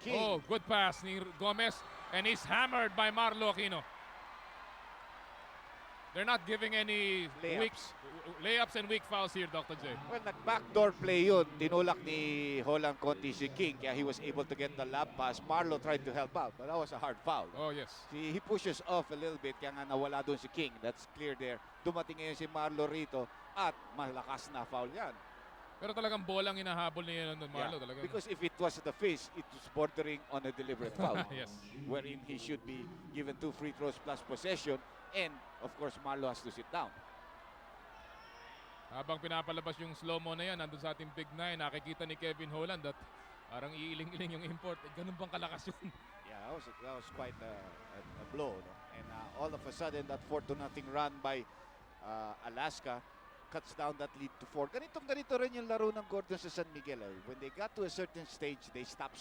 King. Oh, good pass ni Gomez. And he's hammered by Marlo Aquino. They're not giving any layups and weak fouls here, Dr. J. Well, nag-backdoor play yun. Tinulak ni Holland Conti si King, kaya he was able to get the lob pass. Marlo tried to help out, but that was a hard foul. Oh, yes. He pushes off a little bit, kaya nga nawala doon si King. That's clear there. Dumating ngayon si Marlo rito at malakas na foul yan. Pero talagang bolang hinahabol niya ng Marlo. Yeah, Talagang. because if it was the face, it was bordering on a deliberate foul. Yes. Wherein he should be given 2 free throws plus possession. And, of course, Marlo has to sit down. Habang pinapalabas yung slow-mo na yan, nandun sa ating Big 9, nakikita ni Kevin Holland at parang iiling-iling yung import. Ganun bang kalakas yun? Yeah, that was quite a blow. No? And all of a sudden, that 4-0 run by Alaska cuts down that lead to 4. Ganito rin yung laro ng Gordon sa San Miguel. When they got to a certain stage, they stopped